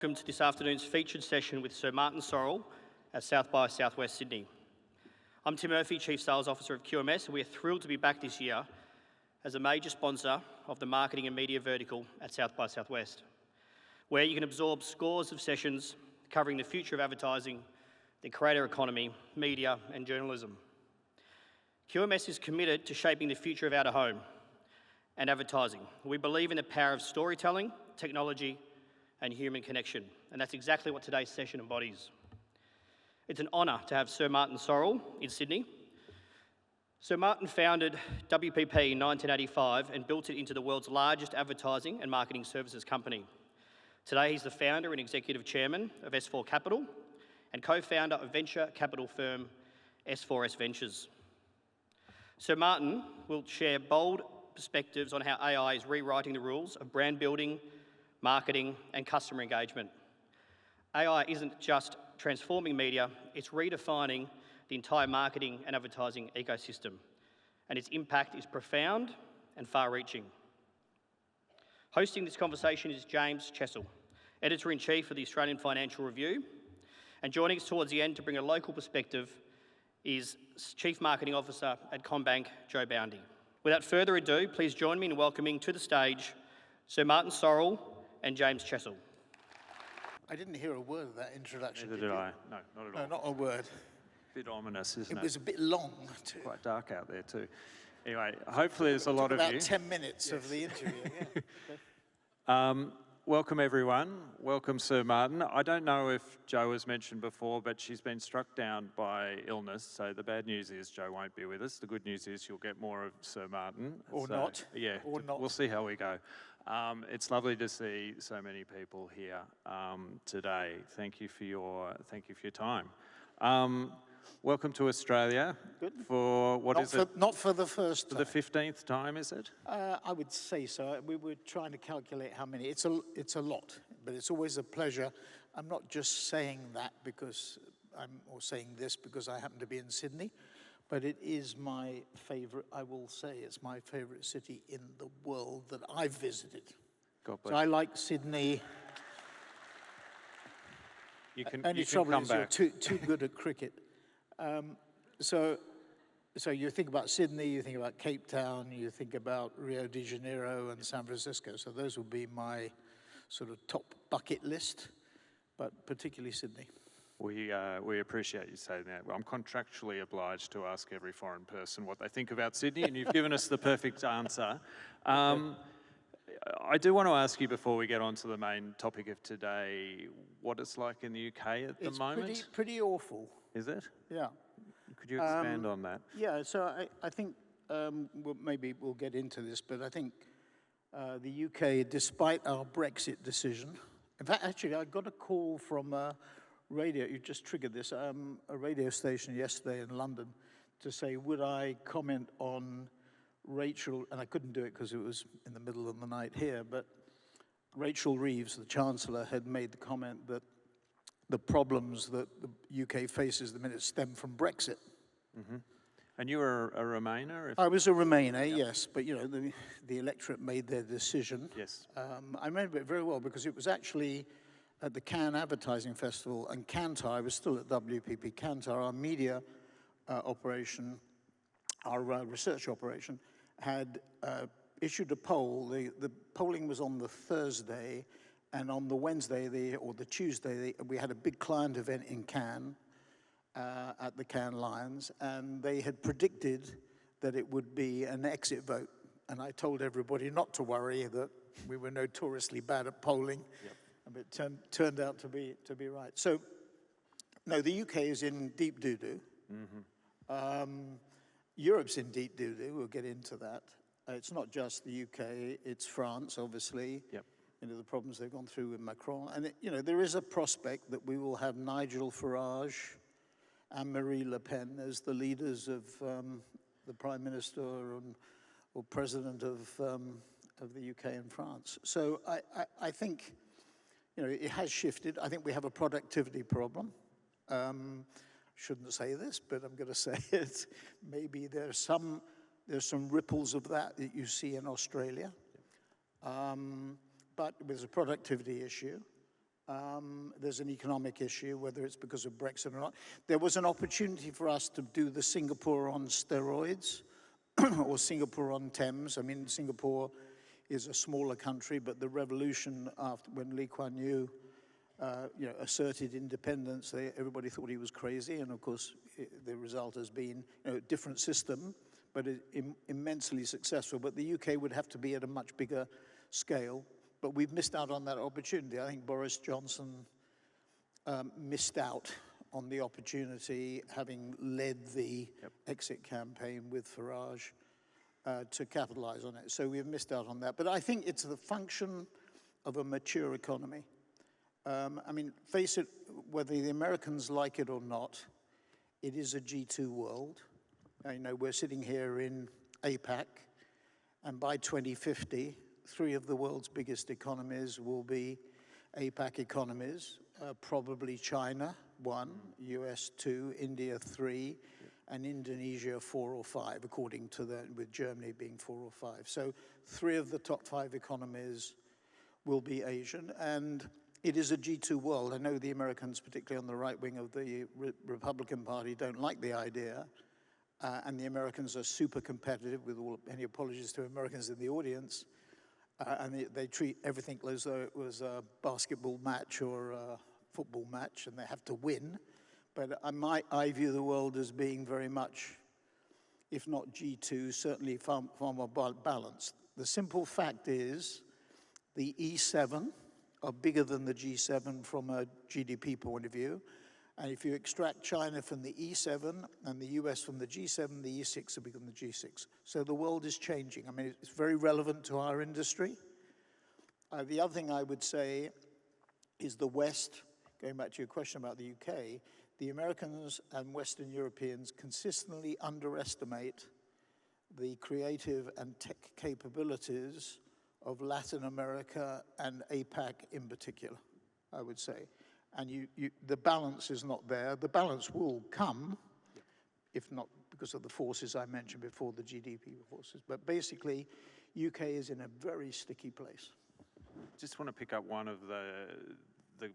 Welcome to this afternoon's featured session with Sir Martin Sorrell at South by Southwest Sydney. I'm Tim Murphy, Chief Sales Officer of QMS, and we are thrilled to be back this year as a major sponsor of the marketing and media vertical at South by Southwest, where you can absorb scores of sessions covering the future of advertising, the creator economy, media and journalism. QMS is committed to shaping the future of out-of-home and advertising. We believe in the power of storytelling, technology and human connection, and that's exactly what today's session embodies. It's an honour to have Sir Martin Sorrell in Sydney. Sir Martin founded WPP in 1985 and built it into the world's largest advertising and marketing services company. Today he's the founder and executive chairman of S4 Capital and co-founder of venture capital firm S4S Ventures. Sir Martin will share bold perspectives on how AI is rewriting the rules of brand building, marketing and customer engagement. AI isn't just transforming media, it's redefining the entire marketing and advertising ecosystem, and its impact is profound and far-reaching. Hosting this conversation is James Chessell, Editor-in-Chief of the Australian Financial Review, and joining us towards the end to bring a local perspective is Chief Marketing Officer at CommBank, Joe Boundy. Without further ado, please join me in welcoming to the stage Sir Martin Sorrell and James Chessell. I didn't hear a word of that introduction. Neither did I. No, not at all. No, not a word. A bit ominous, isn't it? It was a bit long, too. Quite dark out there, too. Anyway, hopefully there's a lot of you. About 10 minutes of the interview, yeah. Welcome, everyone. Welcome, Sir Martin. I don't know if Jo has mentioned before, but she's been struck down by illness. So the bad news is Jo won't be with us. The good news is you'll get more of Sir Martin. Or not. Yeah, or not. We'll see how we go. It's lovely to see so many people here today. Thank you for your time. Welcome to Australia. Good. For what not is it? Not for the first time. For the 15th time, is it? I would say so. We were trying to calculate how many. It's a lot, but it's always a pleasure. I'm not just saying that because or saying this because I happen to be in Sydney, but it is my favourite. I will say it's my favourite city in the world that I've visited. God bless. So I like Sydney. You trouble come is back. You're too good at cricket. So you think about Sydney, you think about Cape Town, you think about Rio de Janeiro and San Francisco. So those would be my sort of top bucket list, but particularly Sydney. We appreciate you saying that. I'm contractually obliged to ask every foreign person what they think about Sydney, and you've given us the perfect answer. I do want to ask you before we get on to the main topic of today, what it's like in the UK at the moment. It's pretty awful. Is it? Yeah. Could you expand on that? Yeah, so I think, maybe we'll get into this, but I think the UK, despite our Brexit decision, in fact, actually, I got a call from a radio, you just triggered this, a radio station yesterday in London to say, would I comment on Rachel, and I couldn't do it because it was in the middle of the night here, but Rachel Reeves, the Chancellor, had made the comment that the problems that the UK faces at the minute stem from Brexit. Mm-hmm. And you were a Remainer? I was a Remainer, yes, but you know, the electorate made their decision. Yes. I remember it very well because it was actually at the Cannes Advertising Festival, and Kantar, I was still at WPP, Kantar, our media operation, our research operation, had issued a poll. The polling was on the Thursday, and on the Wednesday or the Tuesday, we had a big client event in Cannes at the Cannes Lions, and they had predicted that it would be an exit vote. And I told everybody not to worry, that we were notoriously bad at polling, but it turned out to be right. So, no, the UK is in deep doo-doo. Mm-hmm. Europe's in deep doo-doo. We'll get into that. It's not just the UK; it's France, obviously. Yep. You know, the problems they've gone through with Macron. And, you know, there is a prospect that we will have Nigel Farage and Marine Le Pen as the leaders of the Prime Minister or President of the UK and France. So I think, you know, it has shifted. I think we have a productivity problem. Shouldn't say this, but I'm going to say it. Maybe there's some ripples of that you see in Australia. But there's a productivity issue. There's an economic issue, whether it's because of Brexit or not. There was an opportunity for us to do the Singapore on steroids, or Singapore on Thames. I mean, Singapore is a smaller country, but the revolution after when Lee Kuan Yew asserted independence, everybody thought he was crazy, and of course, the result has been a different system, but immensely successful. But the UK would have to be at a much bigger scale. But we've missed out on that opportunity. I think Boris Johnson missed out on the opportunity, having led the exit campaign with Farage, to capitalize on it. So we've missed out on that. But I think it's the function of a mature economy. I mean, face it, whether the Americans like it or not, it is a G2 world. We're sitting here in APAC, and by 2050, 3 of the world's biggest economies will be APAC economies, probably China, 1, US 2, India 3, and Indonesia 4 or 5, according to with Germany being 4 or 5. So 3 of the top 5 economies will be Asian, and it is a G2 world. I know the Americans, particularly on the right wing of the Republican Party, don't like the idea, and the Americans are super competitive, with any apologies to Americans in the audience. And they treat everything as though it was a basketball match or a football match, and they have to win. But I view the world as being very much, if not G2, certainly far more balanced. The simple fact is the E7 are bigger than the G7 from a GDP point of view. And if you extract China from the E7 and the US from the G7, the E6 are bigger than the G6. So the world is changing. I mean, it's very relevant to our industry. The other thing I would say is the West, going back to your question about the UK, the Americans and Western Europeans consistently underestimate the creative and tech capabilities of Latin America and APAC in particular, I would say. And the balance is not there. The balance will come, if not because of the forces I mentioned before, the GDP forces. But basically, UK is in a very sticky place. Just want to pick up one of the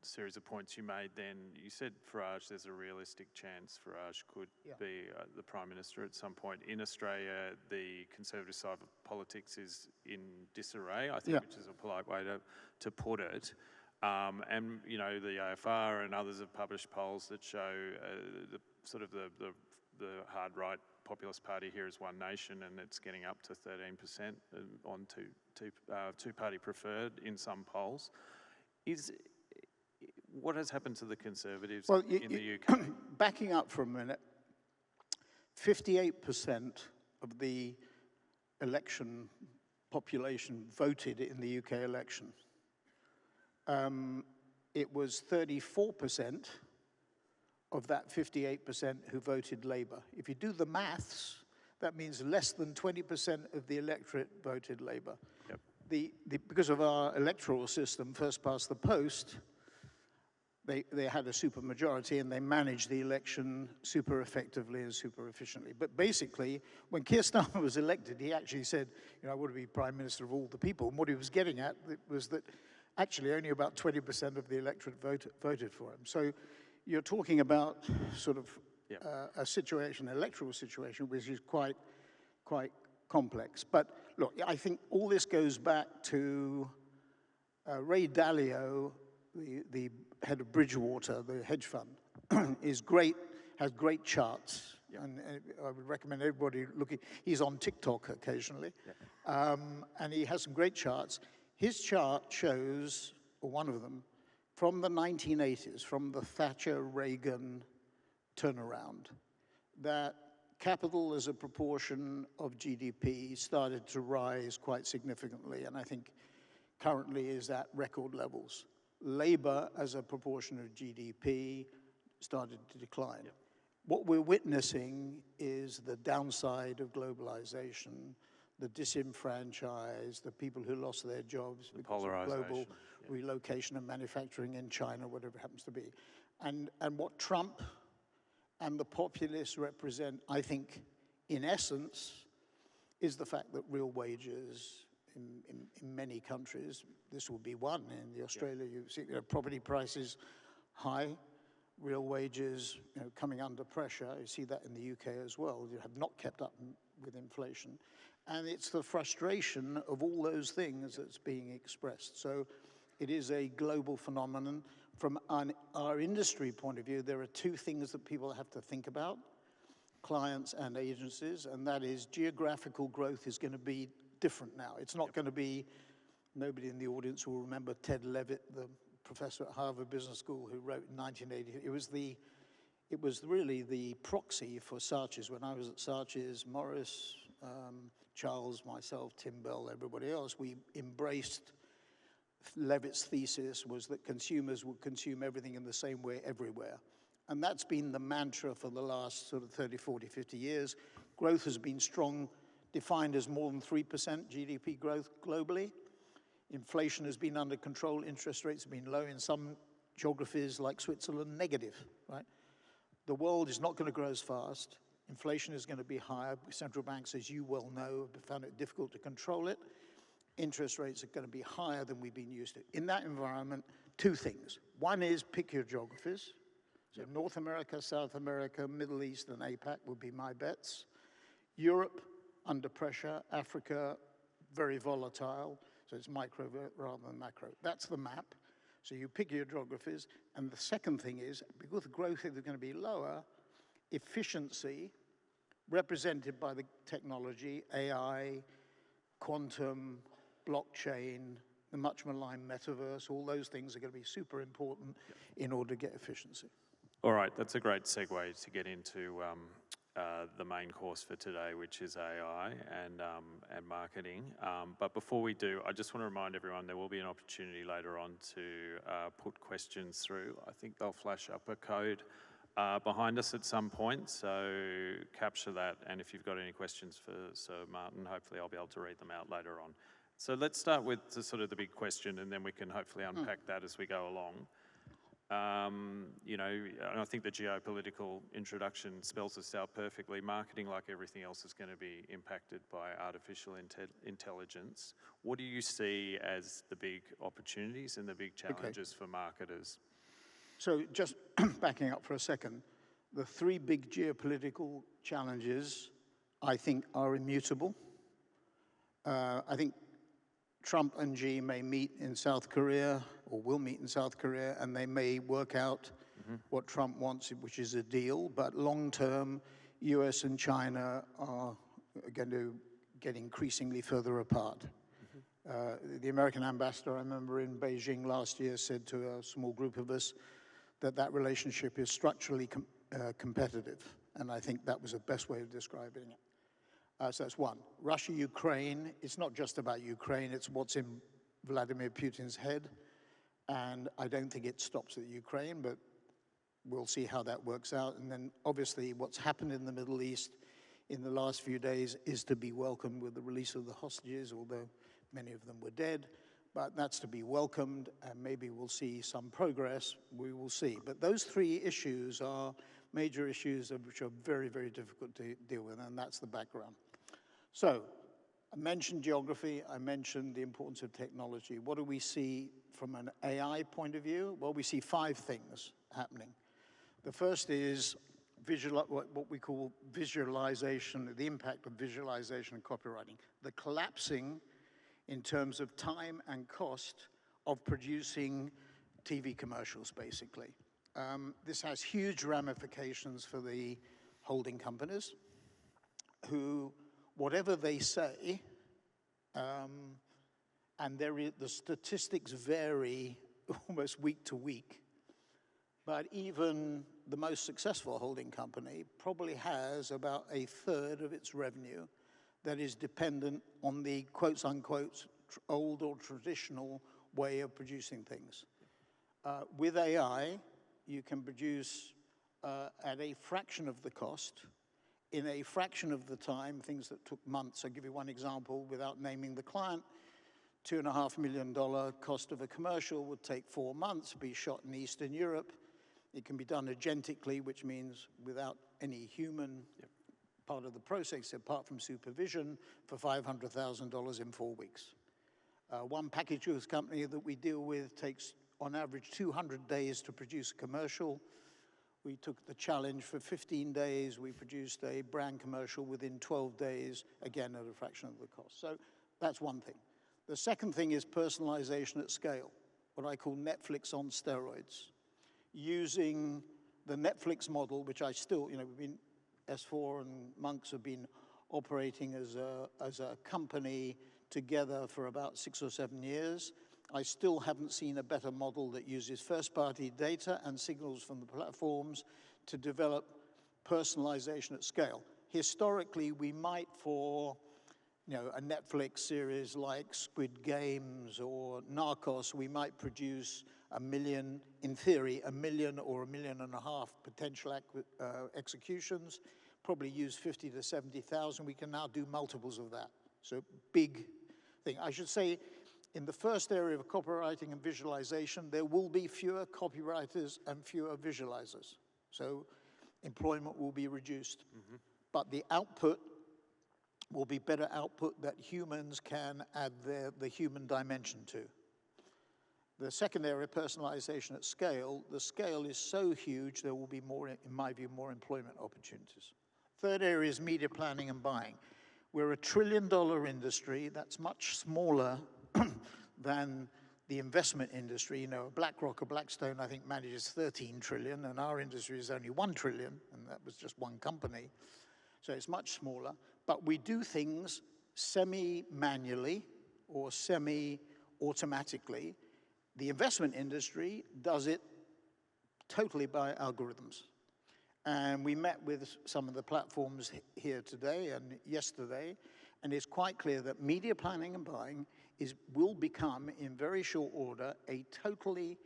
series of points you made then. You said Farage, there's a realistic chance Farage could be the Prime Minister at some point. In Australia, the Conservative side of politics is in disarray, I think, which is a polite way to put it. And the AFR and others have published polls that show the hard right populist party here is One Nation, and it's getting up to 13% on two-party preferred in some polls. What has happened to the Conservatives in the UK? Backing up for a minute, 58% of the election population voted in the UK election. It was 34% of that 58% who voted Labour. If you do the maths, that means less than 20% of the electorate voted Labour. Yep. Because of our electoral system, first past the post, they had a super majority and they managed the election super effectively and super efficiently. But basically, when Keir Starmer was elected, he actually said, I want to be Prime Minister of all the people. And what he was getting at was that actually only about 20% of the electorate voted for him. So you're talking about sort of a situation, an electoral situation, which is quite complex. But look, I think all this goes back to Ray Dalio, the head of Bridgewater, the hedge fund, is great, has great charts. Yep. And I would recommend everybody looking. He's on TikTok occasionally. Yep. And he has some great charts. His chart shows, or one of them, from the 1980s, from the Thatcher-Reagan turnaround, that capital as a proportion of GDP started to rise quite significantly, and I think currently is at record levels. Labor as a proportion of GDP started to decline. Yep. What we're witnessing is the downside of globalization, the disenfranchised, the people who lost their jobs because of global relocation of manufacturing in China, whatever it happens to be. And what Trump and the populists represent, I think, in essence, is the fact that real wages in many countries. This will be one. In the Australia, you see property prices high, real wages coming under pressure. You see that in the UK as well. You have not kept up with inflation. And it's the frustration of all those things that's being expressed. So it is a global phenomenon. From our industry point of view, there are two things that people have to think about, clients and agencies, and that is geographical growth is going to be different now. It's not going to be, nobody in the audience will remember Ted Levitt, the professor at Harvard Business School who wrote in 1980, it was really the proxy for Saatchi's. When I was at Saatchi's, Morris, Charles, myself, Tim Bell, everybody else, we embraced Levitt's thesis was that consumers would consume everything in the same way everywhere. And that's been the mantra for the last sort of 30, 40, 50 years. Growth has been strong, defined as more than 3% GDP growth globally. Inflation has been under control. Interest rates have been low. In some geographies like Switzerland, negative, right? The world is not going to grow as fast. Inflation is going to be higher. Central banks, as you well know, have found it difficult to control it. Interest rates are going to be higher than we've been used to. In that environment, two things. One is pick your geographies. So North America, South America, Middle East, and APAC would be my bets. Europe, under pressure. Africa, very volatile. So it's micro rather than macro. That's the map. So you pick your geographies. And the second thing is, because growth is going to be lower, efficiency, represented by the technology, AI, quantum, blockchain, the much maligned metaverse, all those things are going to be super important in order to get efficiency. All right, that's a great segue to get into the main course for today, which is AI and marketing. But before we do, I just want to remind everyone there will be an opportunity later on to put questions through. I think they'll flash up a code behind us at some point, so capture that. And if you've got any questions for Sir Martin, hopefully I'll be able to read them out later on. So let's start with the big question, and then we can hopefully unpack that as we go along. I think the geopolitical introduction spells this out perfectly. Marketing, like everything else, is going to be impacted by artificial intelligence. What do you see as the big opportunities and the big challenges for marketers? So just backing up for a second, the three big geopolitical challenges, I think, are immutable. I think Trump and Xi may meet in South Korea, or will meet in South Korea, and they may work out what Trump wants, which is a deal. But long term, US and China are going to get increasingly further apart. The American ambassador, I remember in Beijing last year, said to a small group of us that relationship is structurally competitive. And I think that was the best way of describing it. So that's one. Russia, Ukraine, it's not just about Ukraine, it's what's in Vladimir Putin's head. And I don't think it stops at Ukraine, but we'll see how that works out. And then obviously what's happened in the Middle East in the last few days is to be welcomed with the release of the hostages, although many of them were dead. But that's to be welcomed, and maybe we'll see some progress. We will see. But those three issues are major issues which are very, very difficult to deal with, and that's the background. So I mentioned geography. I mentioned the importance of technology. What do we see from an AI point of view? Well, we see 5 things happening. The first is what we call visualization, the impact of visualization and copywriting, the collapsing in terms of time and cost of producing TV commercials, basically. This has huge ramifications for the holding companies who, whatever they say, and the statistics vary almost week to week, but even the most successful holding company probably has about a third of its revenue that is dependent on the quotes unquote old or traditional way of producing things. With AI, you can produce at a fraction of the cost, in a fraction of the time, things that took months. I'll give you one example without naming the client. $2.5 million cost of a commercial would take 4 months, be shot in Eastern Europe. It can be done agentically, which means without any human part of the process, apart from supervision, for $500,000 in 4 weeks. One package goods company that we deal with takes, on average, 200 days to produce a commercial. We took the challenge for 15 days. We produced a brand commercial within 12 days, again, at a fraction of the cost. So that's one thing. The second thing is personalization at scale, what I call Netflix on steroids. Using the Netflix model, which I still, we've been, S4 and Monks have been operating as a company together for about 6 or 7 years. I still haven't seen a better model that uses first-party data and signals from the platforms to develop personalization at scale. Historically, we might, for a Netflix series like Squid Games or Narcos, we might produce 1 million, in theory, 1 million or 1.5 million potential executions, probably use 50 to 70,000. We can now do multiples of that. So big thing. I should say, in the first area of copywriting and visualization, there will be fewer copywriters and fewer visualizers. So employment will be reduced. Mm-hmm. But the output will be better output that humans can add the human dimension to. The second area, personalization at scale, the scale is so huge there will be more, in my view, more employment opportunities. Third area is media planning and buying. We're a $1 trillion industry that's much smaller than the investment industry. BlackRock or Blackstone, I think, manages 13 trillion, and our industry is only 1 trillion, and that was just one company. So it's much smaller, but we do things semi-manually or semi-automatically. The investment industry does it totally by algorithms. And we met with some of the platforms here today and yesterday, and it's quite clear that media planning and buying will become, in very short order, a totally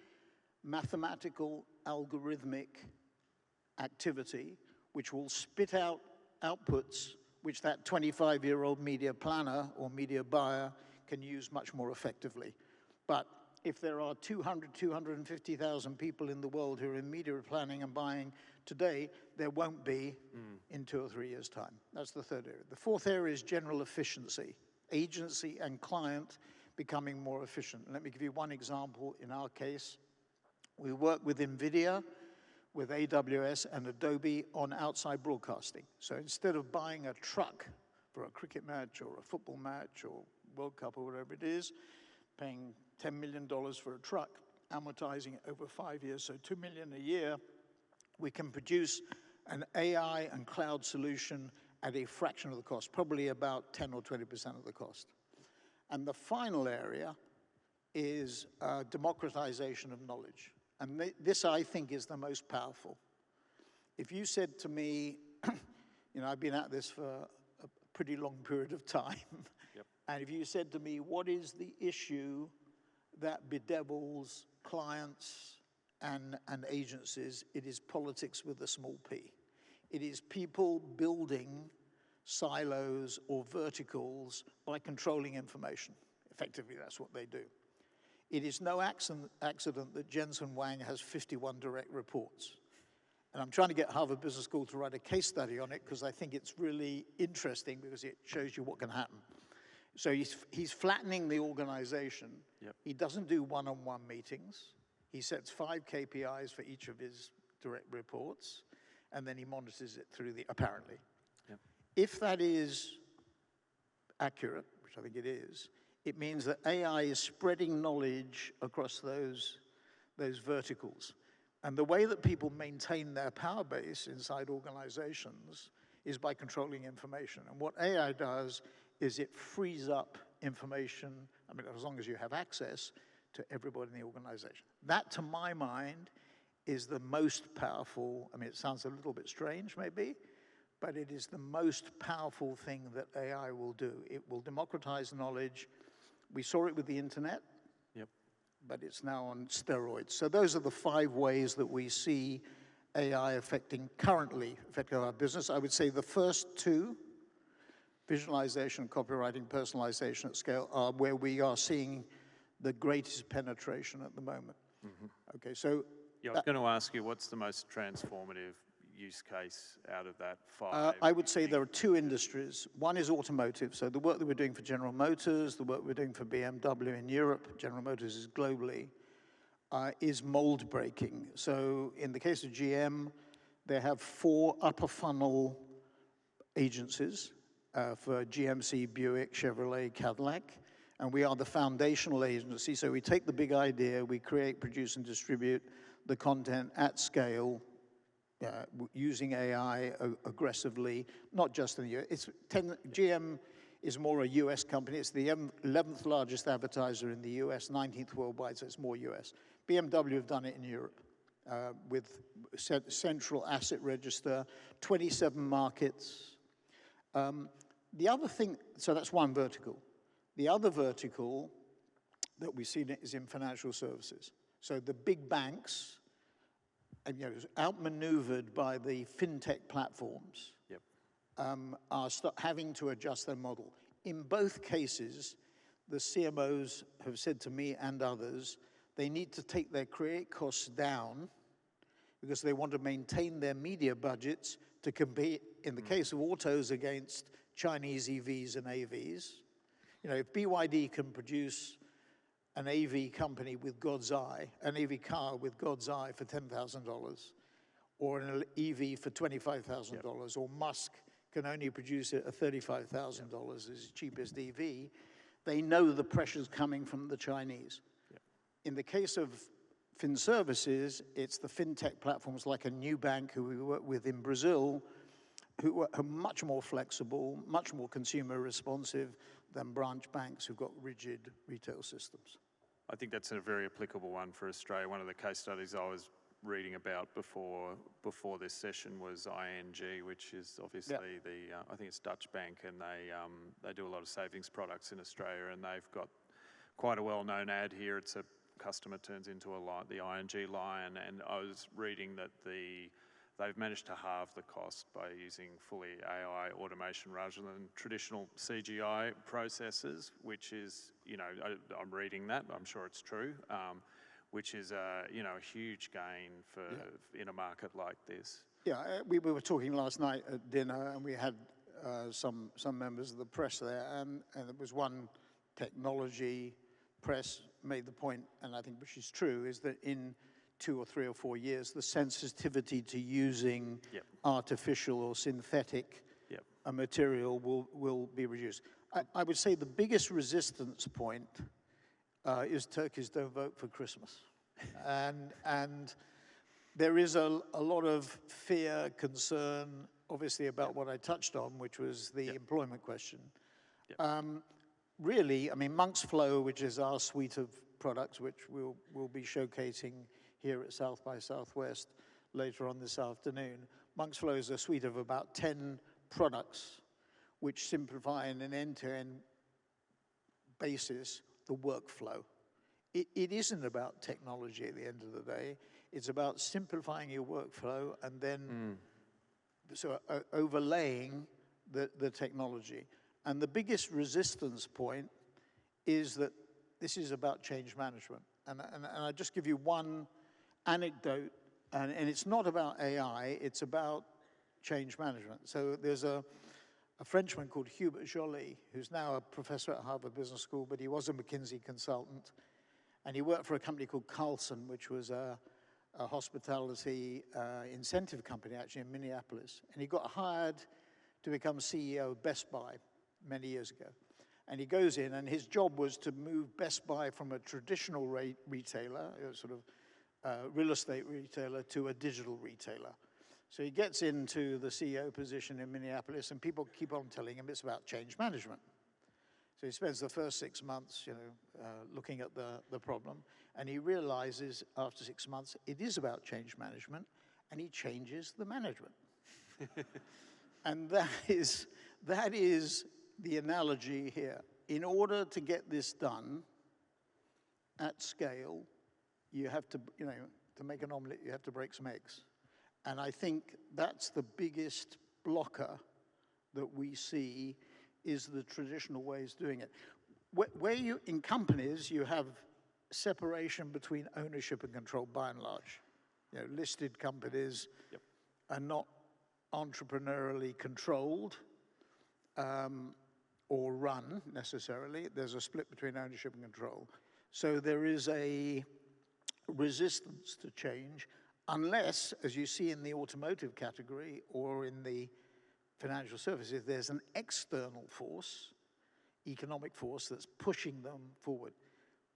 mathematical, algorithmic activity, which will spit out outputs which that 25-year-old media planner or media buyer can use much more effectively. But if there are 250,000 people in the world who are in media planning and buying today, there won't be in 2 or 3 years' time. That's the third area. The fourth area is general efficiency, agency and client becoming more efficient. Let me give you one example. In our case, we work with NVIDIA, with AWS and Adobe on outside broadcasting. So instead of buying a truck for a cricket match or a football match or World Cup or whatever it is, paying $10 million for a truck, amortizing it over 5 years, so $2 million a year, we can produce an AI and cloud solution at a fraction of the cost, probably about 10 or 20% of the cost. And the final area is democratization of knowledge. And this, I think, is the most powerful. If you said to me, I've been at this for a pretty long period of time, yep. And if you said to me, what is the issue that bedevils clients and agencies, it is politics with a small p. It is people building silos or verticals by controlling information. Effectively, that's what they do. It is no accident that Jensen Huang has 51 direct reports. And I'm trying to get Harvard Business School to write a case study on it because I think it's really interesting because it shows you what can happen. So he's flattening the organization. Yep. He doesn't do one-on-one meetings. He sets 5 KPIs for each of his direct reports, and then he monitors it through apparently. Yep. If that is accurate, which I think it is, it means that AI is spreading knowledge across those verticals. And the way that people maintain their power base inside organizations is by controlling information. And what AI does is it frees up information, as long as you have access, to everybody in the organization. That, to my mind, is the most powerful, it sounds a little bit strange maybe, but it is the most powerful thing that AI will do. It will democratize knowledge. We saw it with the internet, yep. But it's now on steroids. So those are the 5 ways that we see AI currently affecting our business. I would say the first 2, visualization, copywriting, personalization at scale, are where we are seeing the greatest penetration at the moment. Mm-hmm. Okay, so... Yeah, I was going to ask you, what's the most transformative use case out of that 5? I would say there are two industries. One is automotive, so the work that we're doing for General Motors, the work we're doing for BMW in Europe, General Motors is globally, is mold breaking. So in the case of GM, they have 4 upper funnel agencies for GMC, Buick, Chevrolet, Cadillac, and we are the foundational agency. So we take the big idea, we create, produce, and distribute the content at scale, using AI aggressively, not just in the US. GM is more a US company. It's the 11th largest advertiser in the US, 19th worldwide, so it's more US. BMW have done it in Europe with central asset register, 27 markets. The other thing, so that's one vertical. The other vertical that we see is in financial services. So the big banks, and, outmaneuvered by the fintech platforms, are having to adjust their model. In both cases, the CMOs have said to me and others, they need to take their create costs down because they want to maintain their media budgets to compete, in the case of autos, against Chinese EVs and AVs. If BYD can produce an AV company with God's eye, an AV car with God's eye for $10,000, or an EV for $25,000, or Musk can only produce it at $35,000 as his cheapest EV, they know the pressure's coming from the Chinese. In the case of fin services, it's the fintech platforms like a new bank who we work with in Brazil, who are much more flexible, much more consumer responsive than branch banks who've got rigid retail systems. I think that's a very applicable one for Australia. One of the case studies I was reading about before this session was ING, which is obviously I think it's Dutch bank, and they do a lot of savings products in Australia, and they've got quite a well-known ad here. It's a customer turns into the ING lion, and I was reading that they've managed to halve the cost by using fully AI automation rather than traditional CGI processes, which is, I'm reading that, I'm sure it's true, which is a huge gain for in a market like this. Yeah, we were talking last night at dinner, and we had some members of the press there, and there was one technology press made the point, and I think which is true, is that in 2 or 3 or 4 years, the sensitivity to using artificial or synthetic material will be reduced. I would say the biggest resistance point is turkeys don't vote for Christmas. and there is a lot of fear, concern, obviously about what I touched on, which was the employment question. Really, Monk's Flow, which is our suite of products, which we'll be showcasing here at South by Southwest later on this afternoon. Monk's Flow is a suite of about 10 products which simplify in an end-to-end basis the workflow. It isn't about technology at the end of the day. It's about simplifying your workflow and then overlaying the technology. And the biggest resistance point is that this is about change management. And I'll just give you one anecdote, and it's not about AI, it's about change management. So there's a Frenchman called Hubert Joly, who's now a professor at Harvard Business School, but he was a McKinsey consultant. And he worked for a company called Carlson, which was a hospitality incentive company, actually, in Minneapolis. And he got hired to become CEO of Best Buy many years ago. And he goes in, and his job was to move Best Buy from a traditional retailer, sort of real estate retailer, to a digital retailer. So he gets into the CEO position in Minneapolis, and people keep on telling him it's about change management. So he spends the first 6 months, looking at the problem, and he realizes after 6 months it is about change management, and he changes the management. And that is the analogy here. In order to get this done at scale, you have to, to make an omelet, you have to break some eggs. And I think that's the biggest blocker that we see is the traditional ways doing it. In companies, you have separation between ownership and control by and large. Listed companies, are not entrepreneurially controlled or run necessarily. There's a split between ownership and control. So there is a resistance to change unless, as you see in the automotive category or in the financial services, there's an external force, economic force, that's pushing them forward.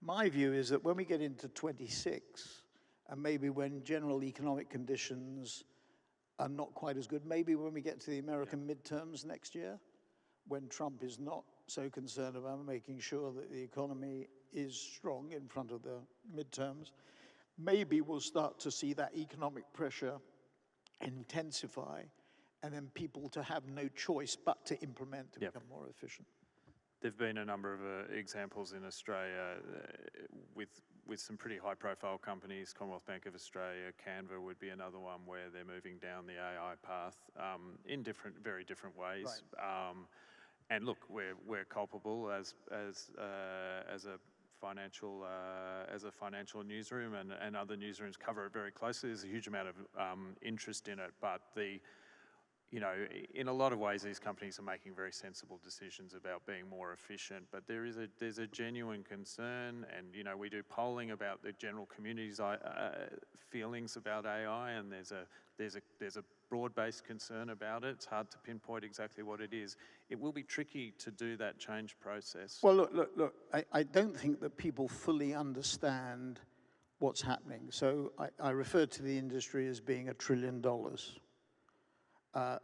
My view is that when we get into 26, and maybe when general economic conditions are not quite as good, maybe when we get to the American midterms next year, when Trump is not so concerned about making sure that the economy is strong in front of the midterms, maybe we'll start to see that economic pressure intensify, and then people to have no choice but to implement to become more efficient. There've been a number of examples in Australia with some pretty high-profile companies. Commonwealth Bank of Australia, Canva would be another one where they're moving down the AI path in very different ways. Right. And look, we're culpable as a financial newsroom, and other newsrooms cover it very closely. There's a huge amount of interest in it, but in a lot of ways, these companies are making very sensible decisions about being more efficient. But there's a genuine concern, and we do polling about the general community's feelings about AI, and there's a broad-based concern about it. It's hard to pinpoint exactly what it is. It will be tricky to do that change process. Well, look. I don't think that people fully understand what's happening. So I refer to the industry as being $1 trillion.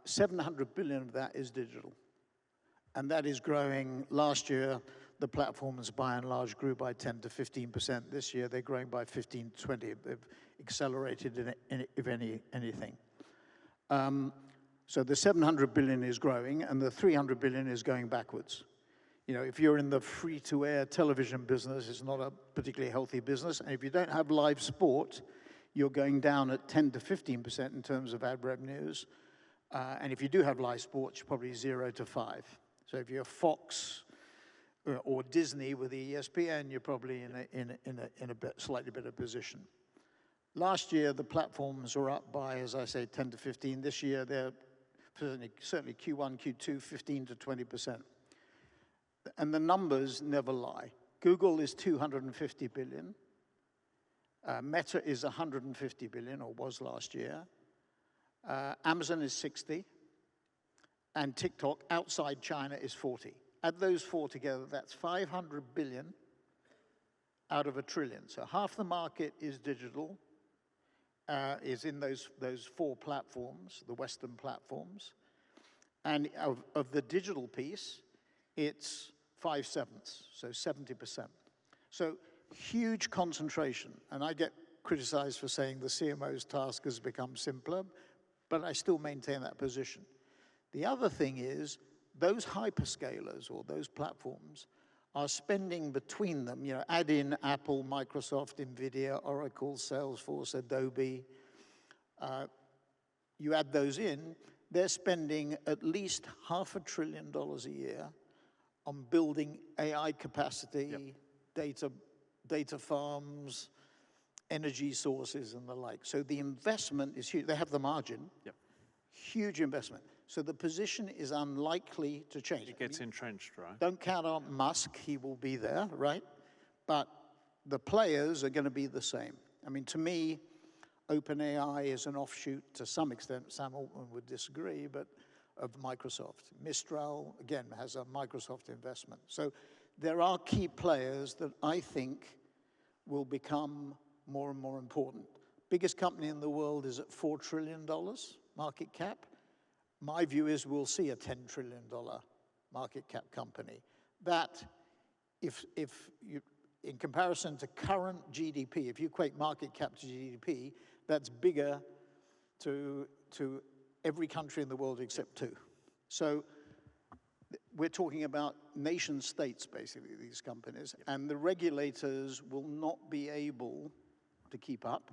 700 billion of that is digital. And that is growing. Last year, the platforms by and large grew by 10 to 15%. This year, they're growing by 15 to 20. They've accelerated, if anything. So the 700 billion is growing, and the 300 billion is going backwards. If you're in the free-to-air television business, it's not a particularly healthy business. And if you don't have live sport, you're going down at 10 to 15% in terms of ad revenues. And if you do have live sports, you're probably 0 to 5. So if you're Fox or Disney with ESPN, you're probably in a slightly better position. Last year, the platforms were up by, as I say, 10 to 15. This year, they're certainly Q1, Q2, 15 to 20%. And the numbers never lie. Google is 250 billion. Meta is 150 billion, or was last year. Amazon is 60. And TikTok, outside China, is 40. Add those four together, that's 500 billion out of $1 trillion. So half the market is digital, is in those four platforms, the Western platforms. And of the digital piece, it's 5/7, so 70%. So huge concentration. And I get criticized for saying the CMO's task has become simpler, but I still maintain that position. The other thing is, those hyperscalers or those platforms are spending between them, add in Apple, Microsoft, NVIDIA, Oracle, Salesforce, Adobe. You add those in, they're spending at least $500 billion a year on building AI capacity, data farms, energy sources, and the like. So the investment is huge. They have the margin. Huge investment. So the position is unlikely to change. It gets entrenched, right? Don't count on Musk. He will be there, right? But the players are going to be the same. I mean, to me, OpenAI is an offshoot to some extent. Sam Altman would disagree, but of Microsoft. Mistral, again, has a Microsoft investment. So there are key players that I think will become more and more important. Biggest company in the world is at $4 trillion market cap. My view is we'll see a $10 trillion market cap company. That, if you, in comparison to current GDP, if you equate market cap to GDP, that's bigger to every country in the world except 2. So we're talking about nation states, basically, these companies, and the regulators will not be able to keep up.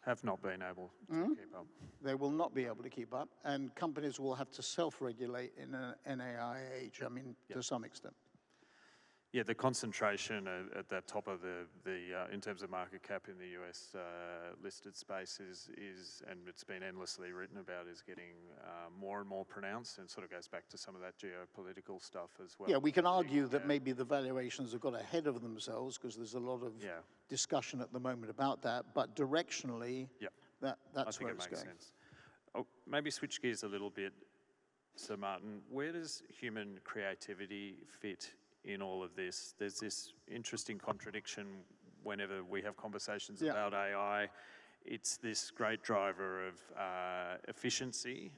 Have not been able to keep up. They will not be able to keep up, and companies will have to self-regulate in an AI age, I mean, to some extent. Yeah, the concentration at the top of in terms of market cap in the US listed space is, and it's been endlessly written about, is getting more and more pronounced, and sort of goes back to some of that geopolitical stuff as well. Yeah, we can argue that maybe the valuations have got ahead of themselves because there's a lot of discussion at the moment about that, but directionally, that's where it's going. Sense. Oh, maybe switch gears a little bit, Sir Martin. Where does human creativity fit in all of this? There's this interesting contradiction whenever we have conversations about AI. It's this great driver of efficiency,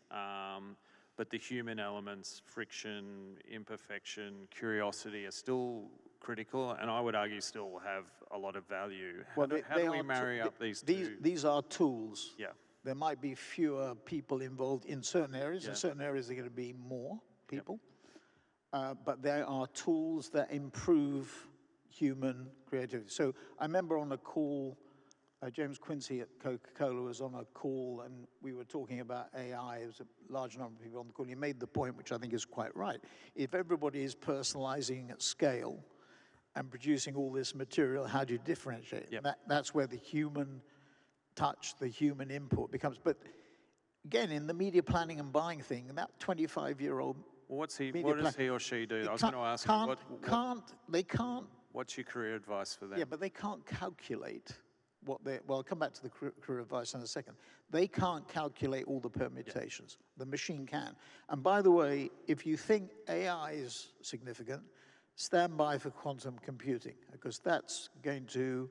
but the human elements, friction, imperfection, curiosity are still critical, and I would argue still have a lot of value. How do we marry up these two? These are tools. Yeah. There might be fewer people involved in certain areas. In certain areas, there are going to be more people. But there are tools that improve human creativity. So I remember on a call, James Quincy at Coca-Cola was on a call, and we were talking about AI. There was a large number of people on the call. He made the point, which I think is quite right. If everybody is personalizing at scale and producing all this material, how do you differentiate? Yep. That's where the human touch, the human input becomes. But again, in the media planning and buying thing, that 25-year-old what does he or she do? I was going to ask you, they can't. What's your career advice for them? Yeah, but they can't calculate what they. Well, I'll come back to the career advice in a second. They can't calculate all the permutations. The machine can. And by the way, if you think AI is significant, stand by for quantum computing, because that's going to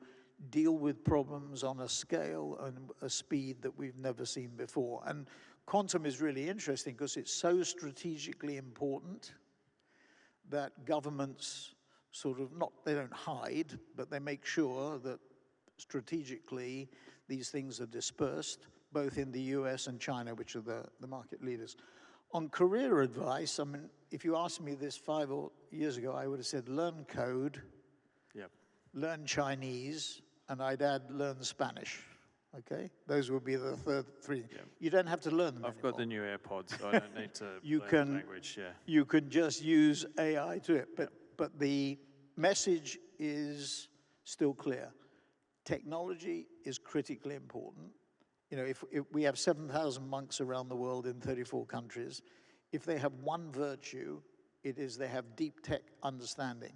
deal with problems on a scale and a speed that we've never seen before. And quantum is really interesting because it's so strategically important that governments sort of, they don't hide, but they make sure that strategically these things are dispersed, both in the US and China, which are the market leaders. On career advice, I mean, if you asked me this 5 years ago, I would have said learn code, learn Chinese, and I'd add learn Spanish. Okay, those would be the third three. Yeah. You don't have to learn them. I've got the new AirPods, so I don't need to learn the language. Yeah. You can just use AI to it, but the message is still clear. Technology is critically important. You know, if we have 7,000 monks around the world in 34 countries, if they have one virtue, it is they have deep tech understanding.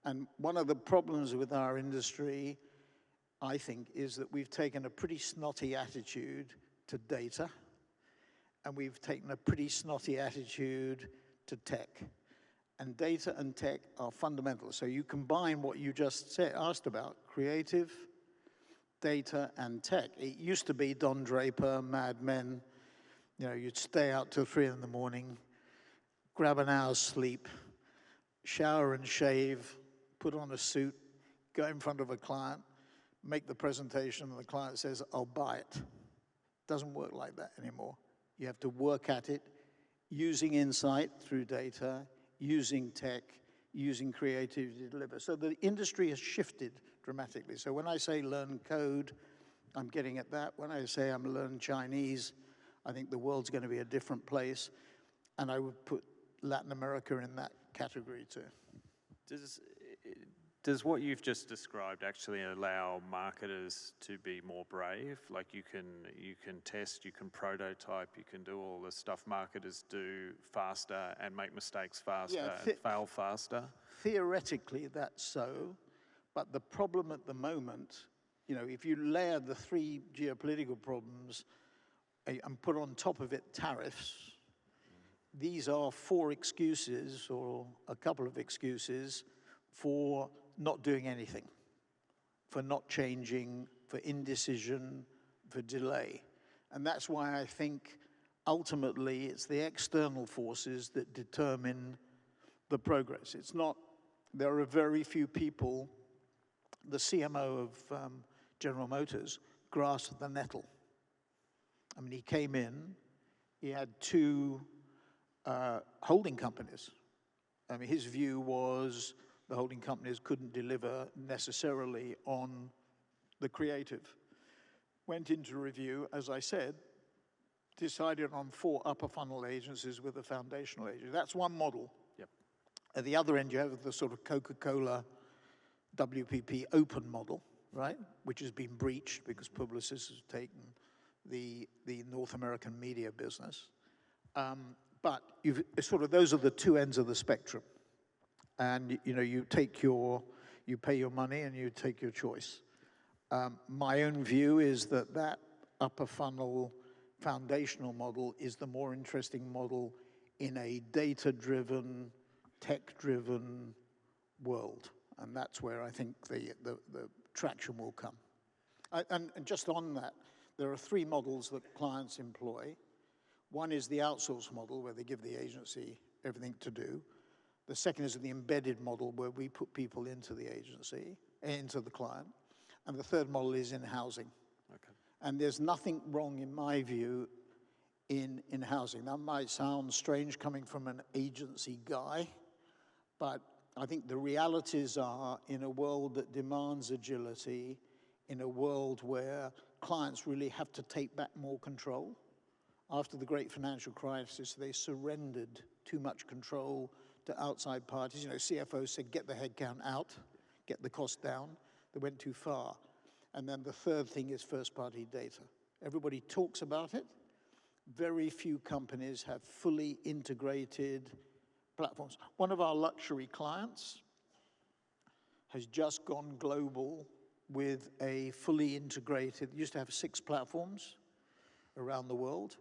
And one of the problems with our industry, I think, is that we've taken a pretty snotty attitude to data, and we've taken a pretty snotty attitude to tech. And data and tech are fundamental. So you combine what you just asked about, creative, data, and tech. It used to be Don Draper, Mad Men. You know, you'd stay out till 3 in the morning, grab an hour's sleep, shower and shave, put on a suit, go in front of a client, make the presentation, and the client says, I'll buy it. Doesn't work like that anymore. You have to work at it, using insight through data, using tech, using creativity to deliver. So the industry has shifted dramatically. So when I say learn code, I'm getting at that. When I say I'm learning Chinese, I think the world's going to be a different place. And I would put Latin America in that category too. Does what you've just described actually allow marketers to be more brave? Like you can test, you can prototype, you can do all the stuff marketers do faster and make mistakes faster and fail faster? Theoretically, that's so. But the problem at the moment, you know, if you layer the 3 geopolitical problems and put on top of it tariffs, these are 4 excuses or a couple of excuses for not doing anything, for not changing, for indecision, for delay. And that's why I think ultimately it's the external forces that determine the progress. It's not, there are very few people, the CMO of General Motors grasped the nettle. I mean, he came in, he had 2 holding companies. I mean, his view was the holding companies couldn't deliver necessarily on the creative. Went into review, as I said, decided on 4 upper funnel agencies with a foundational agency. That's one model. Yep. At the other end, you have the sort of Coca-Cola WPP open model, right? Which has been breached because Publicis has taken the North American media business. But those are the two ends of the spectrum. And you pay your money and you take your choice. My own view is that upper funnel foundational model is the more interesting model in a data-driven, tech-driven world. And that's where I think the traction will come. And just on that, there are three models that clients employ. One is the outsource model, where they give the agency everything to do. The second is the embedded model, where we put people into the agency, into the client. And the third model is in housing. Okay. And there's nothing wrong, in my view, in housing. That might sound strange coming from an agency guy, but I think the realities are, in a world that demands agility, in a world where clients really have to take back more control. After the great financial crisis, they surrendered too much control to outside parties. CFOs said, get the headcount out, get the cost down. They went too far. And then the third thing is first-party data. Everybody talks about it. Very few companies have fully integrated platforms. One of our luxury clients has just gone global with a fully integrated, used to have 6 platforms around the world,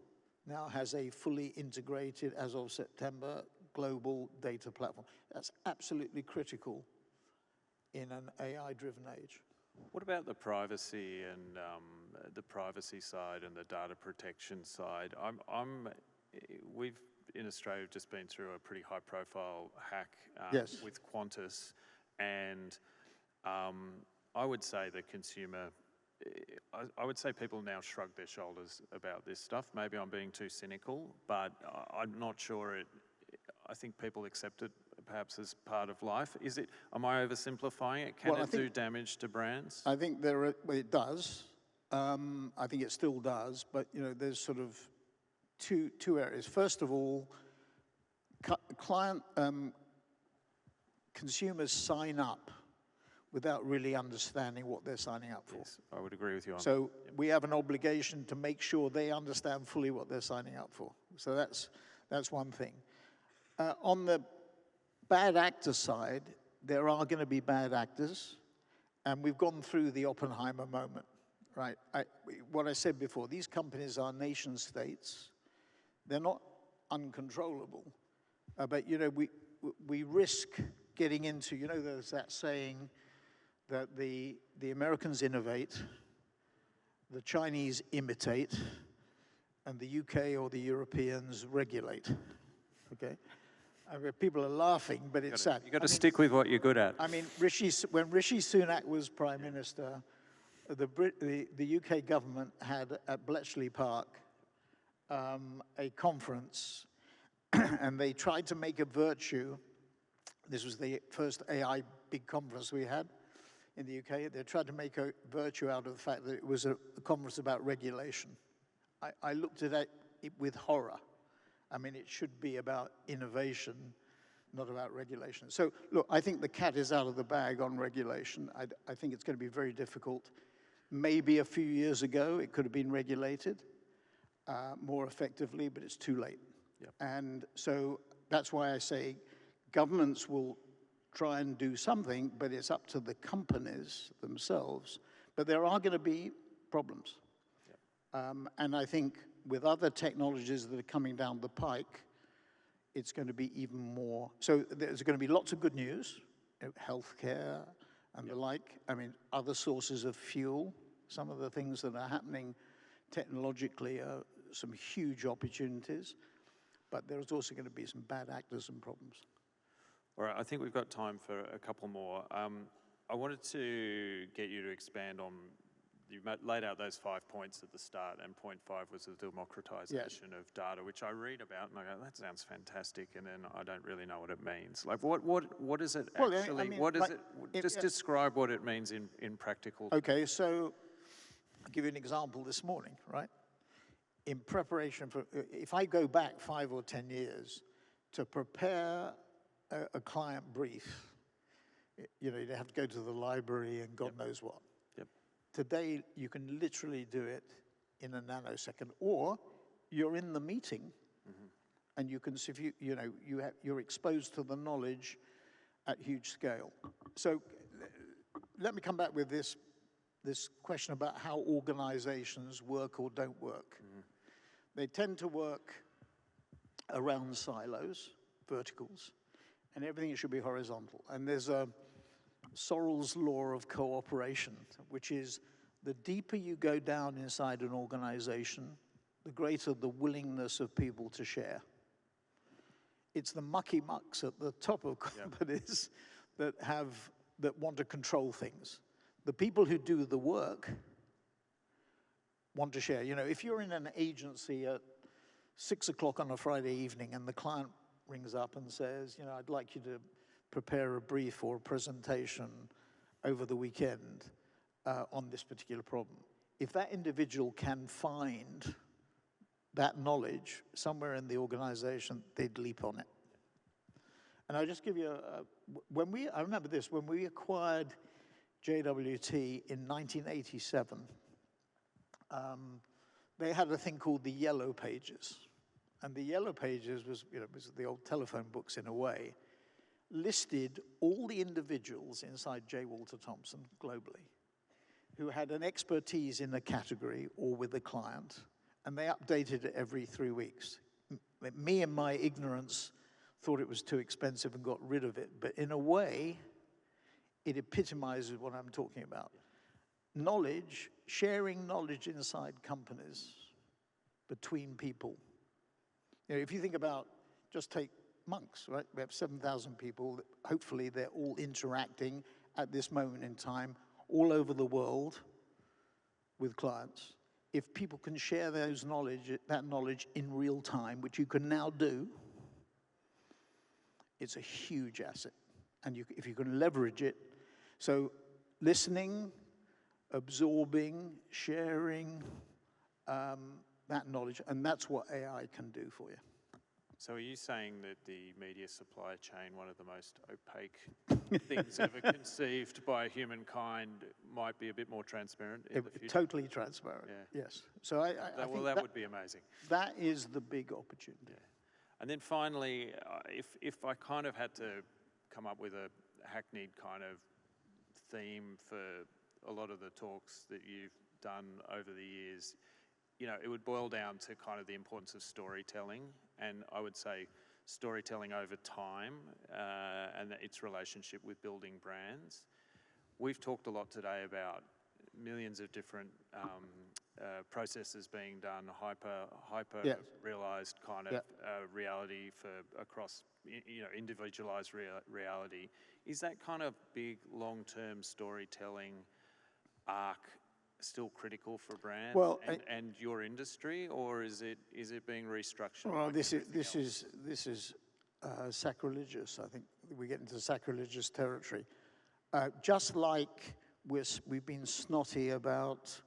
now has a fully integrated, as of September, global data platform. That's absolutely critical in an AI-driven age. What about the privacy and the privacy side and the data protection side? We've in Australia just been through a pretty high-profile hack Yes. with Qantas, and I would say the consumer. I would say people now shrug their shoulders about this stuff. Maybe I'm being too cynical, but I'm not sure I think people accept it perhaps as part of life. Am I oversimplifying it? Can it do damage to brands? I think it does. I think it still does, but there's sort of two areas. First of all, consumers sign up without really understanding what they're signing up for. Yes, I would agree with you on that. So we have an obligation to make sure they understand fully what they're signing up for. So that's one thing. On the bad actor side, there are going to be bad actors, and we've gone through the Oppenheimer moment, right? What I said before, these companies are nation states. They're not uncontrollable, but we risk getting into, there's that saying that the Americans innovate, the Chinese imitate, and the UK or the Europeans regulate, okay? I mean, people are laughing, but it's sad. You've got to stick with what you're good at. I mean, when Rishi Sunak was Prime Minister, the UK government had at Bletchley Park a conference, and they tried to make a virtue. This was the first AI big conference we had in the UK. They tried to make a virtue out of the fact that it was a conference about regulation. I looked at it with horror. I mean, it should be about innovation, not about regulation. So, look, I think the cat is out of the bag on regulation. I think it's going to be very difficult. Maybe a few years ago, it could have been regulated more effectively, but it's too late. Yep. And so that's why I say governments will try and do something, but it's up to the companies themselves. But there are going to be problems. Yep. And I think with other technologies that are coming down the pike, it's going to be even more. So there's going to be lots of good news, healthcare and the like. I mean, other sources of fuel, some of the things that are happening technologically are some huge opportunities, but there's also going to be some bad actors and problems. All right, I think we've got time for a couple more. I wanted to get you to expand on, you laid out those 5 points at the start, and point 5 was the democratization of data, which I read about and I go, that sounds fantastic, and then I don't really know what it means. Like, what is it actually, just describe what it means in practical terms. Okay, so I'll give you an example this morning, right? In preparation for, if I go back 5 or 10 years to prepare a client brief, you know, you'd have to go to the library and God knows what. Yep. Today, you can literally do it in a nanosecond, or you're in the meeting and you can, if you're exposed to the knowledge at huge scale. So let me come back with this question about how organizations work or don't work. They tend to work around silos, verticals, and everything should be horizontal. And there's a Sorrell's law of cooperation, which is the deeper you go down inside an organization, the greater the willingness of people to share. It's the mucky mucks at the top of companies that want to control things. The people who do the work want to share. You know, if you're in an agency at 6 o'clock on a Friday evening and the client rings up and says, you know, I'd like you to prepare a brief or a presentation over the weekend on this particular problem. If that individual can find that knowledge somewhere in the organization, they'd leap on it. And I'll just give you I remember this, when we acquired JWT in 1987, they had a thing called the Yellow Pages. And the Yellow Pages was the old telephone books in a way, listed all the individuals inside J. Walter Thompson globally who had an expertise in a category or with a client, and they updated it every 3 weeks. Me and my ignorance thought it was too expensive and got rid of it, but in a way, it epitomizes what I'm talking about. Knowledge, sharing knowledge inside companies between people. You know, if you think about, just take monks, right? We have 7,000 people. Hopefully, they're all interacting at this moment in time all over the world with clients. If people can share that knowledge in real time, which you can now do, it's a huge asset. And if you can leverage it, so listening, absorbing, sharing that knowledge, and that's what AI can do for you. So are you saying that the media supply chain, one of the most opaque things ever conceived by humankind, might be a bit more transparent in the future? Totally transparent, yes. So I think that would be amazing. That is the big opportunity. Yeah. And then finally, if I kind of had to come up with a hackneyed kind of theme for a lot of the talks that you've done over the years, you know, it would boil down to kind of the importance of storytelling, and I would say storytelling over time and its relationship with building brands. We've talked a lot today about millions of different processes being done, hyper realized kind of reality for across, you know, individualized reality. Is that kind of big long-term storytelling arc still critical for brands and your industry, or is it being restructured? Well, this is sacrilegious. I think we get into sacrilegious territory. Just like we've been snotty about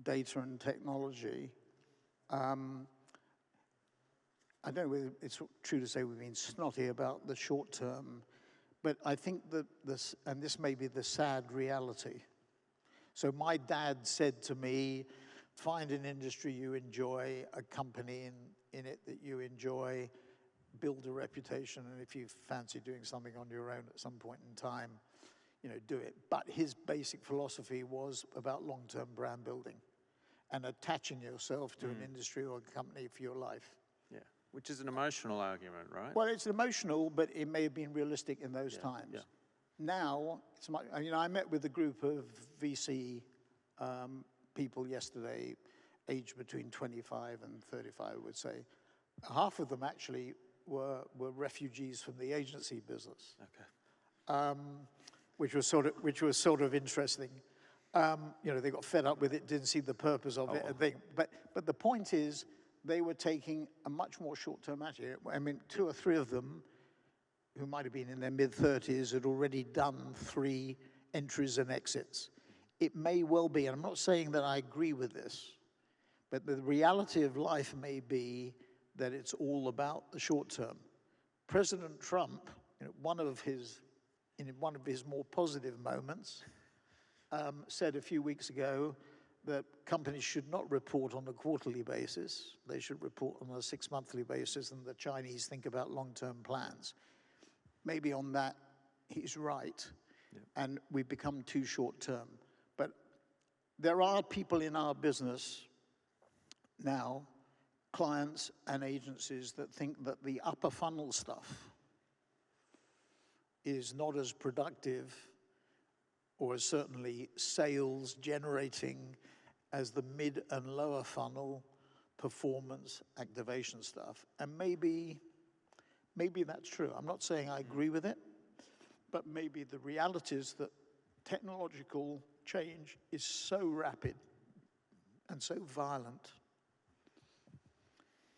data and technology. I don't know whether it's true to say we've been snotty about the short term, but I think that this may be the sad reality. So my dad said to me, find an industry you enjoy, a company in it that you enjoy, build a reputation, and if you fancy doing something on your own at some point in time, you know, do it. But his basic philosophy was about long-term brand building and attaching yourself to an industry or a company for your life. Yeah, which is an emotional argument, right? Well, it's emotional, but it may have been realistic in those times. Yeah. Now, I met with a group of VC people yesterday, aged between 25 and 35, I would say. Half of them actually were refugees from the agency business. Okay. Which was sort of interesting. You know, they got fed up with it, didn't see the purpose of it, but the point is, they were taking a much more short-term attitude. I mean, 2 or 3 of them, who might have been in their mid-30s, had already done 3 entries and exits. It may well be, and I'm not saying that I agree with this, but the reality of life may be that it's all about the short term. President Trump in one of his more positive moments, said a few weeks ago that companies should not report on a quarterly basis. They should report on a 6-monthly basis, and the Chinese think about long-term plans. Maybe on that, he's right, and we've become too short-term. But there are people in our business now, clients and agencies, that think that the upper funnel stuff is not as productive or as certainly sales generating as the mid and lower funnel performance activation stuff. And maybe that's true. I'm not saying I agree with it, but maybe the reality is that technological change is so rapid and so violent.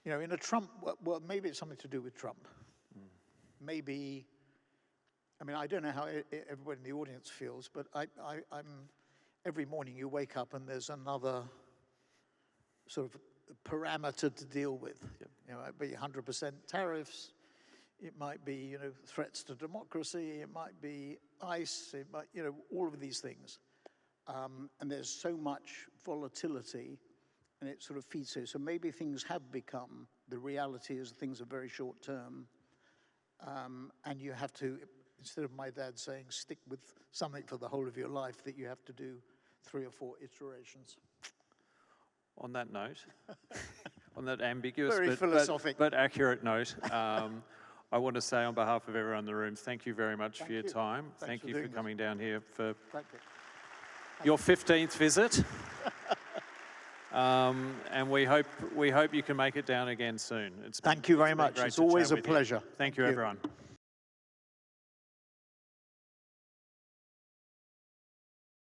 You know, in a Trump, well, maybe it's something to do with Trump. Maybe, I mean, I don't know how everybody in the audience feels, but I'm every morning you wake up and there's another sort of parameter to deal with. You know, it might be 100% tariffs. It might be, you know, threats to democracy. It might be ICE. It might, you know, all of these things. And there's so much volatility, and it sort of feeds it. So maybe things have become, the reality is things are very short term, and you have to, instead of my dad saying stick with something for the whole of your life, that you have to do 3 or 4 iterations. On that note, on that ambiguous Very philosophic. but accurate note, I want to say on behalf of everyone in the room, thank you very much for your time. Thank you for coming down here for your 15th visit. And we hope you can make it down again soon. Thank you very much. It's always a pleasure. Thank you, everyone.